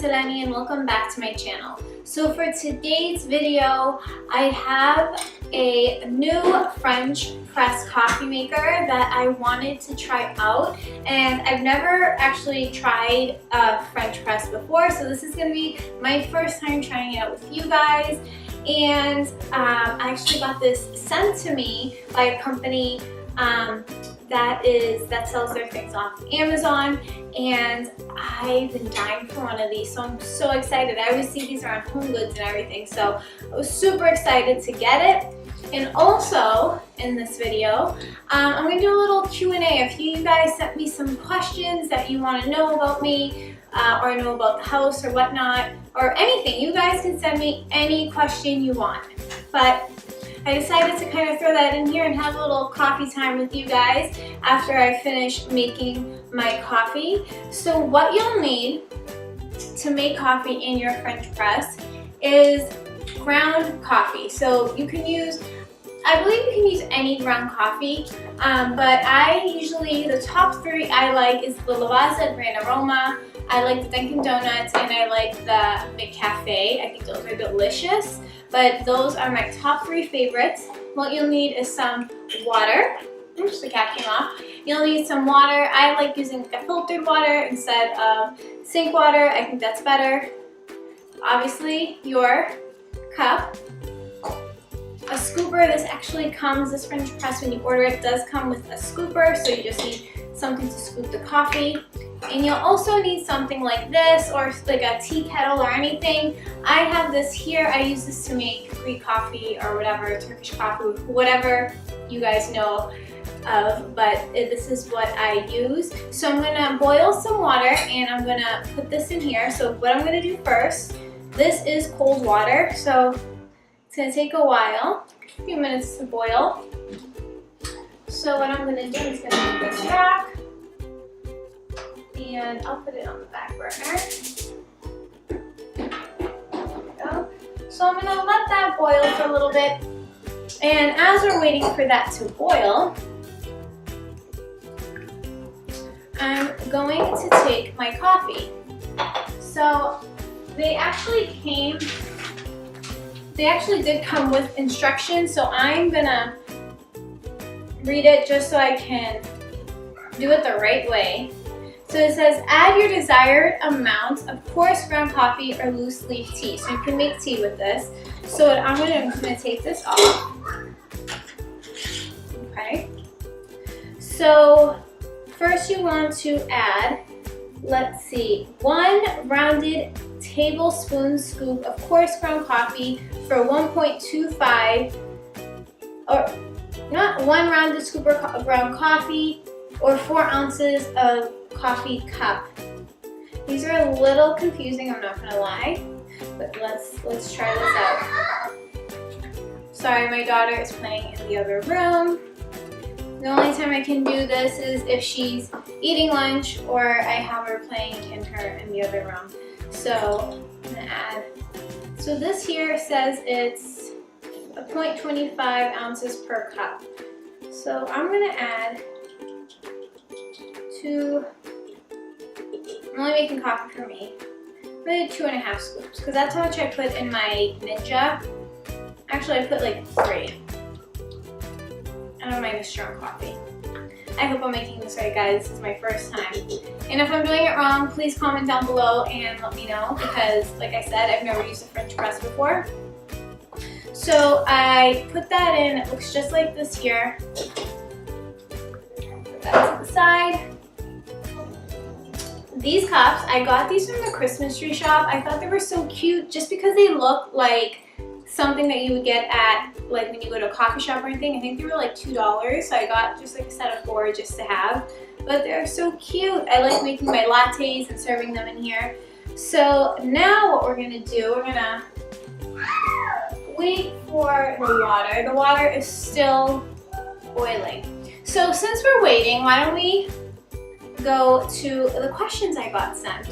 it's Eleni and welcome back to my channel. So for today's video, I have a new French press coffee maker that I wanted to try out, and I've never actually tried a French press before, so this is going to be my first time trying it out with you guys. And I actually got this sent to me by a company that sells their things off Amazon, and I've been dying for one of these, so I'm so excited. I always see these around Home Goods and everything, so I was super excited to get it. And also in this video, I'm going to do a little Q&A. A few of you guys sent me some questions that you want to know about me, or know about the house or whatnot, or anything. You guys can send me any question you want, but I decided to kind of throw that in here and have a little coffee time with you guys after I finish making my coffee. So what you'll need to make coffee in your French press is ground coffee. So you can use, I believe you can use any ground coffee, but I usually, the top three I like is the Lavazza Grand Aroma, I like the Dunkin' Donuts, and I like the McCafe. I think those are delicious, but those are my top three favorites. What you'll need is some water. Oops, the cap came off. You'll need some water. I like using a filtered water instead of sink water. I think that's better. Obviously, your cup. A scooper. This actually comes, this French press, when you order it, does come with a scooper, so you just need something to scoop the coffee. And you'll also need something like this, or like a tea kettle or anything. I have this here. I use this to make Greek coffee or whatever, Turkish coffee, whatever you guys know of, but this is what I use. So I'm gonna boil some water and I'm gonna put this in here. So what I'm gonna do first, this is cold water, so it's gonna take a while, a few minutes to boil. So what I'm gonna do is gonna put this back, and I'll put it on the back burner. There we go. So I'm gonna let that boil for a little bit, and as we're waiting for that to boil, I'm going to take my coffee. So they actually did come with instructions, so I'm gonna read it just so I can do it the right way. So it says, add your desired amount of coarse ground coffee or loose leaf tea. So you can make tea with this. So what I'm gonna take this off. Okay. So first you want to add, let's see, 1 rounded tablespoon scoop of coarse ground coffee for 1.25, or not 1 rounded scoop of ground coffee, or 4 ounces of coffee cup. These are a little confusing, I'm not gonna lie, but let's try this out. Sorry, my daughter is playing in the other room. The only time I can do this is if she's eating lunch or I have her playing in the other room. So I'm gonna add, so this here says it's 0.25 ounces per cup. So I'm gonna add I'm only making coffee for me. I'm gonna do 2.5 scoops because that's how much I put in my Ninja. Actually, I put like 3. I don't mind a strong coffee. I hope I'm making this right, guys. This is my first time. And if I'm doing it wrong, please comment down below and let me know, because like I said, I've never used a French press before. So I put that in. It looks just like this here. Put that to the side. These cups, I got these from the Christmas tree shop. I thought they were so cute just because they look like something that you would get at, like when you go to a coffee shop or anything. I think they were like $2, so I got just like a set of 4 just to have. But they're so cute. I like making my lattes and serving them in here. So now what we're gonna do, we're gonna wait for the water. The water is still boiling. So since we're waiting, why don't we go to the questions I got sent.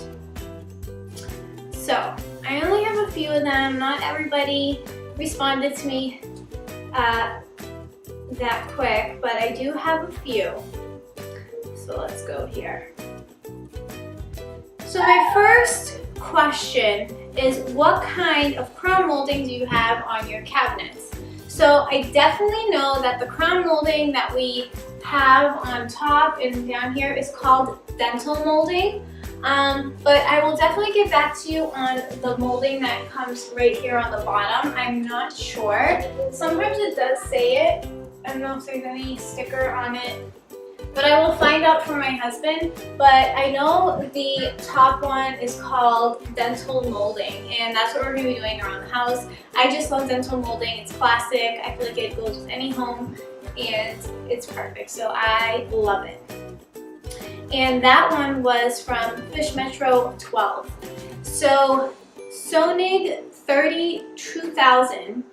So I only have a few of them. Not everybody responded to me that quick, but I do have a few. So let's go here. So my first question is, what kind of crown molding do you have on your cabinets? So I definitely know that the crown molding that we have on top and down here is called dental molding. But I will definitely get back to you on the molding that comes right here on the bottom. I'm not sure. Sometimes it does say it. I don't know if there's any sticker on it, but I will find out from my husband. But I know the top one is called dental molding, and that's what we're going to be doing around the house. I just love dental molding. It's classic. I feel like it goes with any home, and it's perfect. So I love it. And that one was from Fish Metro 12. So Sonig 32000,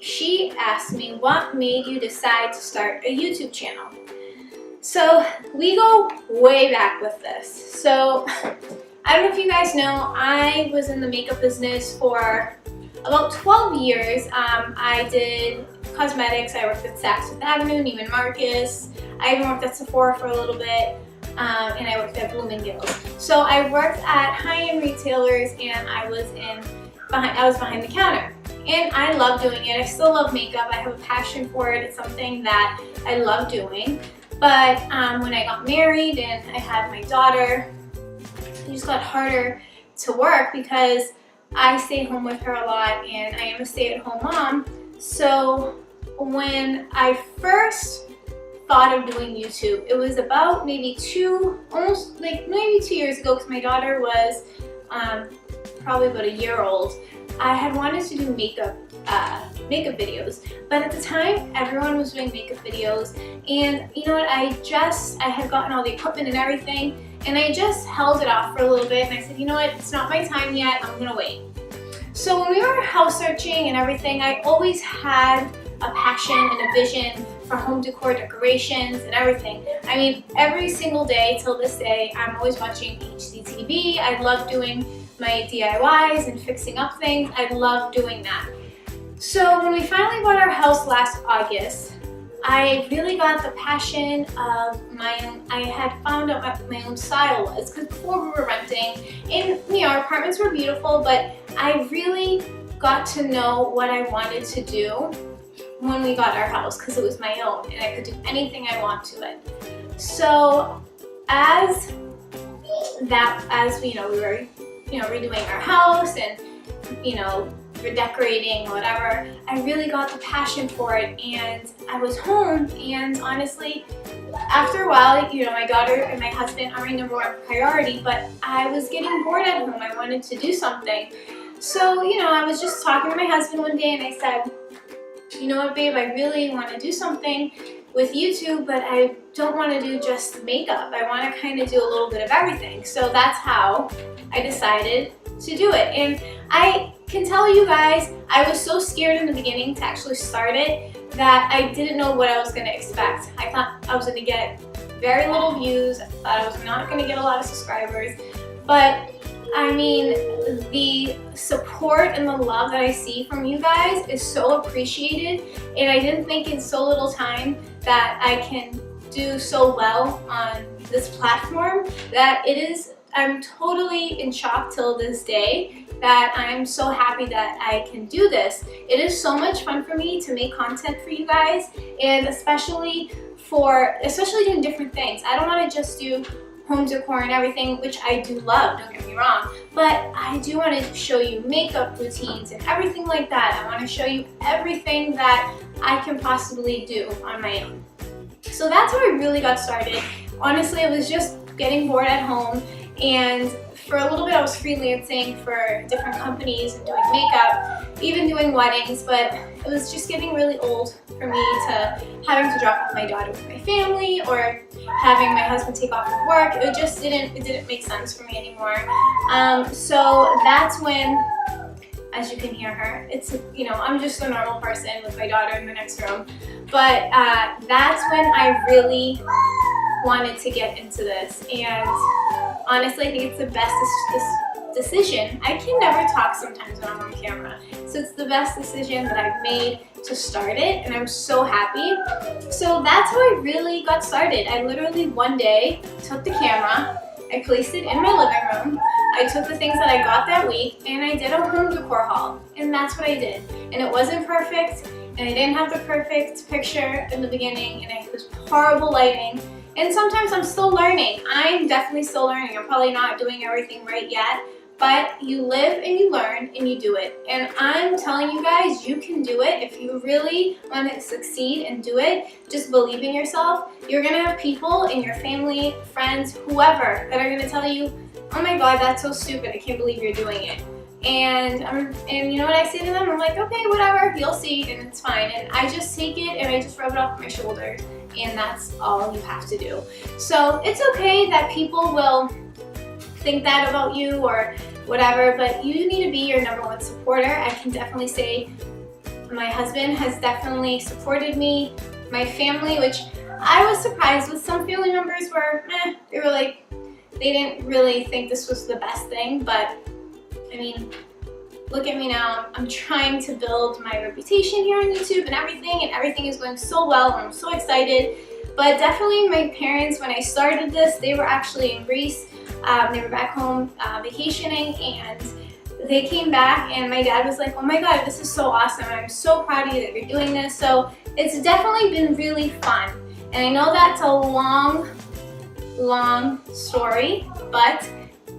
she asked me, what made you decide to start a YouTube channel? So we go way back with this. So I don't know if you guys know, I was in the makeup business for about 12 years. I did cosmetics. I worked at Saks Fifth Avenue, Neiman Marcus. I even worked at Sephora for a little bit. And I worked at Bloomingdale's. So I worked at high-end retailers, and I was behind the counter. And I love doing it. I still love makeup. I have a passion for it. It's something that I love doing. But when I got married and I had my daughter, it just got harder to work because I stay home with her a lot, and I am a stay-at-home mom. So when I first thought of doing YouTube, it was about maybe maybe 2 years ago, because my daughter was probably about a year old. I had wanted to do makeup videos, but at the time everyone was doing makeup videos, and you know what, I had gotten all the equipment and everything, and I just held it off for a little bit, and I said, you know what, it's not my time yet, I'm gonna wait. So when we were house searching and everything, I always had a passion and a vision for home decor, decorations, and everything. I mean, every single day till this day, I'm always watching HGTV. I love doing my DIYs and fixing up things. I love doing that. So when we finally bought our house last August, I really got the passion of I had found out what my own style was, because before we were renting, and our apartments were beautiful, but I really got to know what I wanted to do when we got our house, because it was my own and I could do anything I want to it. So as we were redoing our house and redecorating, whatever, I really got the passion for it, and I was home, and honestly, after a while, my daughter and my husband are my number one priority, but I was getting bored at home. I wanted to do something. So, I was just talking to my husband one day, and I said, you know what, babe, I really want to do something with YouTube, but I don't want to do just makeup. I want to kind of do a little bit of everything. So that's how I decided to do it. And I can tell you guys, I was so scared in the beginning to actually start it that I didn't know what I was going to expect. I thought I was going to get very little views. I thought I was not going to get a lot of subscribers. But I mean, the support and the love that I see from you guys is so appreciated, and I didn't think in so little time that I can do so well on this platform that I'm totally in shock till this day that I'm so happy that I can do this. It is so much fun for me to make content for you guys, and especially doing different things. I don't want to just do home decor and everything, which I do love, don't get me wrong, but I do want to show you makeup routines and everything like that. I want to show you everything that I can possibly do on my own. So that's how I really got started. Honestly, I was just getting bored at home, and for a little bit I was freelancing for different companies and doing makeup, even doing weddings, but it was just getting really old for me to having to drop off my daughter with my family or having my husband take off of work. It didn't make sense for me anymore. So that's when, as you can hear her, I'm just a normal person with my daughter in the next room. But that's when I really wanted to get into this, and honestly, I think it's the best decision. I can never talk sometimes when I'm on camera, so it's the best decision that I've made to start it, and I'm so happy. So that's how I really got started. I literally one day took the camera I placed it in my living room. I took the things that I got that week and I did a home decor haul. And that's what I did. And it wasn't perfect, and I didn't have the perfect picture in the beginning, and it was horrible lighting. And sometimes I'm still learning. I'm definitely still learning. I'm probably not doing everything right yet. But you live and you learn and you do it. And I'm telling you guys, you can do it. If you really want to succeed and do it, just believe in yourself. You're going to have people in your family, friends, whoever, that are going to tell you, oh my God, that's so stupid. I can't believe you're doing it. And you know what I say to them? I'm like, okay, whatever, you'll see, and it's fine. And I just take it and I just rub it off my shoulders, and that's all you have to do. So it's okay that people will think that about you or whatever, but you need to be your #1 supporter. I can definitely say my husband has definitely supported me, my family, which I was surprised with. Some family members were, they were like, they didn't really think this was the best thing, but I mean, look at me now. I'm trying to build my reputation here on YouTube and everything is going so well, and I'm so excited. But definitely my parents, when I started this, they were actually in Greece. They were back home vacationing, and they came back, and my dad was like, oh my God, this is so awesome. I'm so proud of you that you're doing this. So it's definitely been really fun. And I know that's a long story, but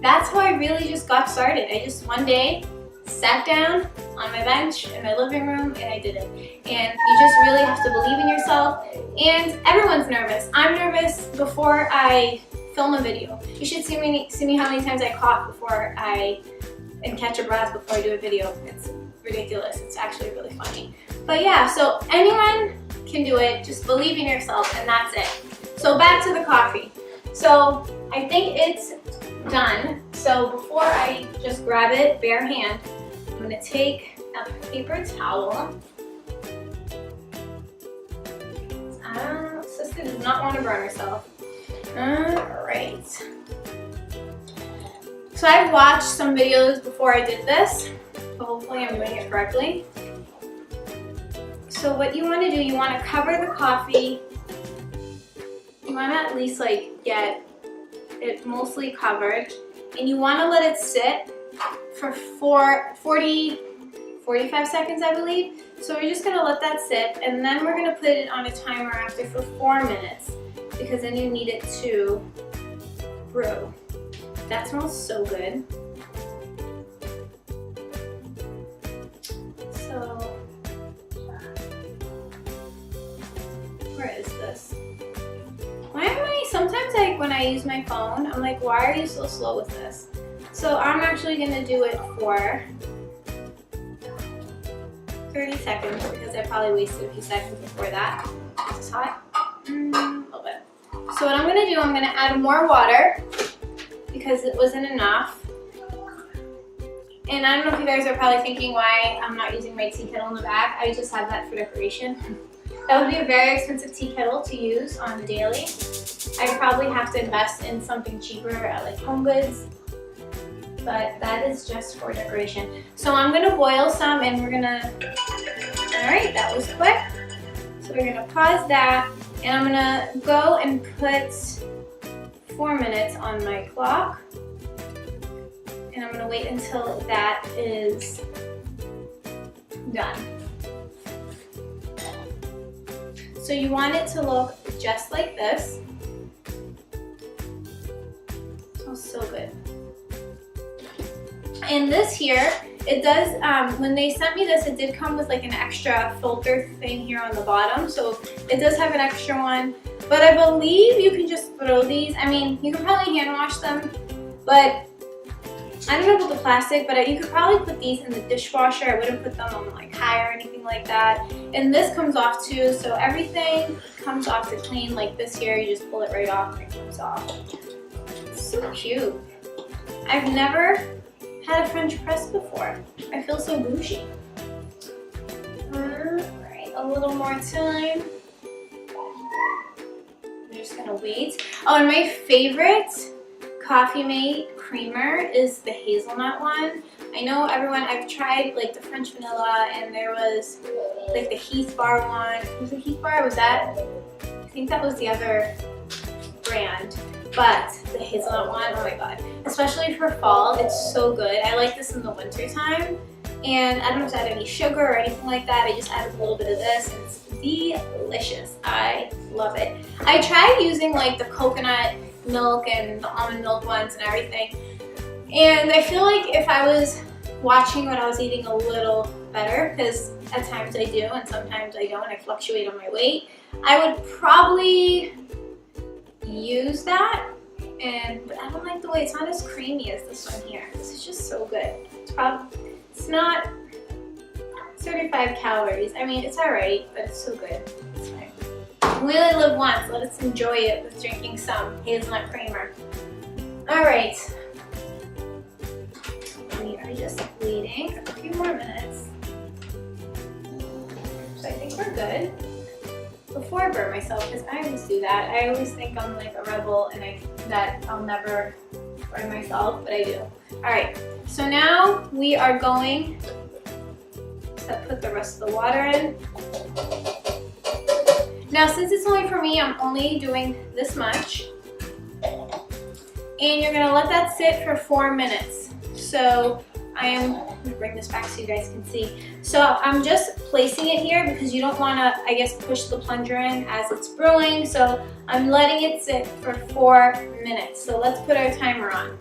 that's how I really just got started. I just one day sat down on my bench in my living room and I did it. And you just really have to believe in yourself. And everyone's nervous. I'm nervous before I film a video. You should see me how many times I cough and catch a breath before I do a video. It's ridiculous. It's actually really funny. But yeah, so anyone can do it. Just believe in yourself, and that's it. So back to the coffee. So I think it's done. So before I just grab it bare hand, I'm gonna take a paper towel. Sister does not want to burn herself. Alright. So I've watched some videos before I did this, so hopefully I'm doing it correctly. So what you want to do, you want to cover the coffee. You want to at least like get it mostly covered, and you want to let it sit for 45 seconds, I believe. So we're just going to let that sit, and then we're going to put it on a timer after for 4 minutes, because then you need it to brew. That smells so good. So, where is this? Why am I, sometimes like when I use my phone, I'm like, why are you so slow with this? So I'm actually gonna do it for 30 seconds because I probably wasted a few seconds before that. It's hot. A little bit. So what I'm gonna do, I'm gonna add more water because it wasn't enough. And I don't know if you guys are probably thinking why I'm not using my tea kettle in the back. I just have that for decoration. That would be a very expensive tea kettle to use on the daily. I'd probably have to invest in something cheaper at like HomeGoods, but that is just for decoration. So I'm gonna boil some, and we're gonna, all right, that was quick. So we're gonna pause that, and I'm gonna go and put 4 minutes on my clock. And I'm gonna wait until that is done. So you want it to look just like this. Smells so good. And this here, it does, when they sent me this, it did come with like an extra filter thing here on the bottom. So it does have an extra one, but I believe you can just throw these. I mean, you can probably hand wash them, but I don't know about the plastic, but you could probably put these in the dishwasher. I wouldn't put them on like high or anything like that. And this comes off too, so everything comes off to clean. Like this here, you just pull it right off and it comes off. It's so cute. I've never had a French press before. I feel so bougie. Alright, a little more time. I'm just gonna wait. Oh, and my favorite Coffee Mate creamer is the hazelnut one. I know everyone, I've tried like the French vanilla, and there was like the Heath Bar one. Was it Heath Bar? Was that? I think that was the other brand. but the hazelnut one, oh my god. Especially for fall, it's so good. I like this in the winter time. And I don't have to add any sugar or anything like that. I just added a little bit of this and it's delicious. I love it. I tried using like the coconut milk and the almond milk ones and everything. And I feel like if I was watching what I was eating a little better, because at times I do and sometimes I don't, I fluctuate on my weight, I would probably use that. But I don't like the way it's not as creamy as this one here. This is just so good. It's not 35 calories. I mean, it's alright, but it's so good. It's fine. We only live once. Let us enjoy it with drinking some hazelnut creamer. Alright. We are just waiting a few more minutes. So I think we're good. Before I burn myself, because I always do that. I always think I'm like a rebel and that I'll never burn myself, but I do. Alright, so now we are going to put the rest of the water in. Now since it's only for me, I'm only doing this much. And you're gonna let that sit for 4 minutes. So I'm gonna bring this back so you guys can see. So I'm just placing it here because you don't wanna, I guess, push the plunger in as it's brewing. So I'm letting it sit for 4 minutes. So let's put our timer on.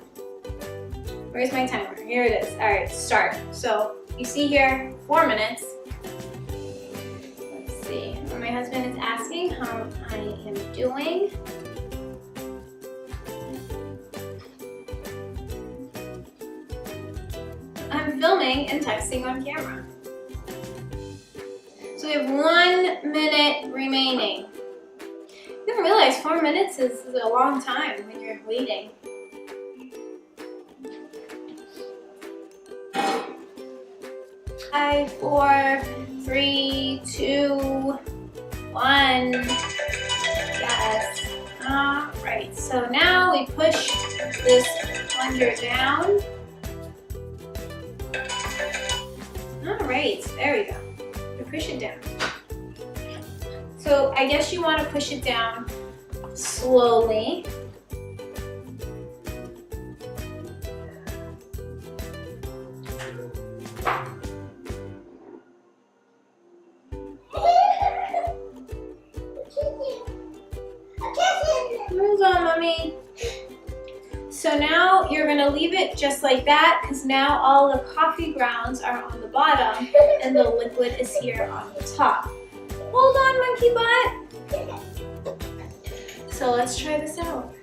Where's my timer? Here it is. All right, start. So you see here, 4 minutes. Let's see. My husband is asking how I am doing. I'm filming and texting on camera. So we have 1 minute remaining. You don't realize 4 minutes is a long time when you're waiting. 5, 4, 3, 2, 1. Yes. All right. So now we push this plunger down. All right. There we go. We push it down. So I guess you want to push it down slowly. Hold on, Mommy. So now you're gonna leave it just like that because now all the coffee grounds are on the bottom and the liquid is here on the top. Hold on, monkey butt. So let's try this out.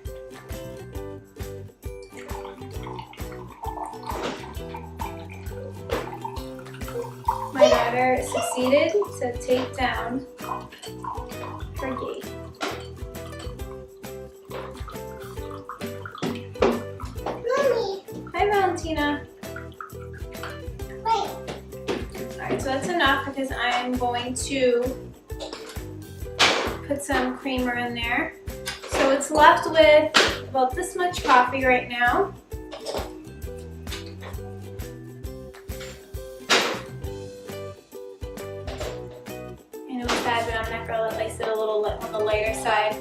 My daughter succeeded to take down her gate. Hi, Valentina. Alright, so that's enough because I'm going to put some creamer in there. So it's left with about this much coffee right now. And it was bad, but I'm not going to let it sit a little on the lighter side.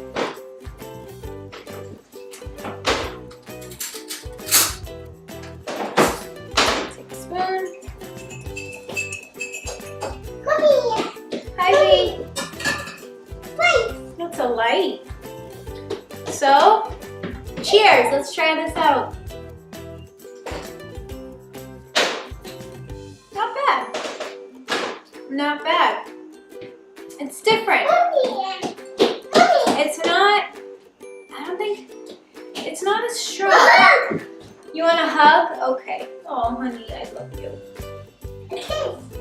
That's a light. So, cheers. Let's try this out. Not bad. Not bad. It's different. It's not, I don't think, it's not as strong. You want a hug? Okay. Oh, honey, I love you.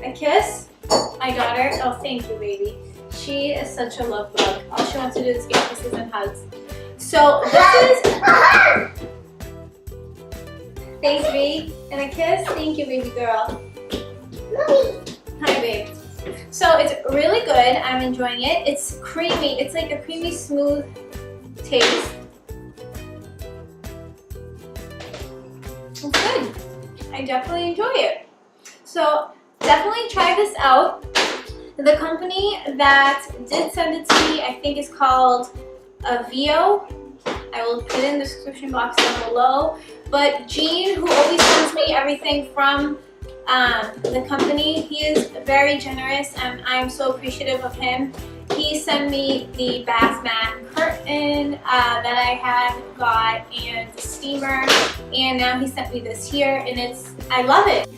A kiss? My daughter? Oh, thank you, baby. She is such a love bug. All she wants to do is give kisses and hugs. So this is... Thanks, babe. And a kiss? Thank you, baby girl. Hi, babe. So it's really good. I'm enjoying it. It's creamy. It's like a creamy, smooth taste. It's good. I definitely enjoy it. So definitely try this out. The company that did send it to me, I think, is called Avio. I will put it in the description box down below. But Gene, who always sends me everything from the company, he is very generous and I'm so appreciative of him. He sent me the bath mat curtain that I had got and the steamer, and now he sent me this here, and I love it.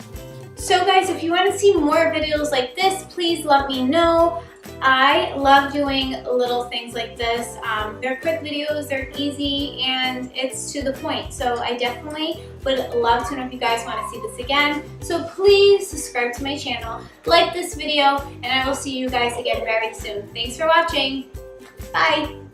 So guys, if you want to see more videos like this, please let me know. I love doing little things like this. They're quick videos, they're easy, and it's to the point. So I definitely would love to know if you guys want to see this again. So please subscribe to my channel, like this video, and I will see you guys again very soon. Thanks for watching. Bye.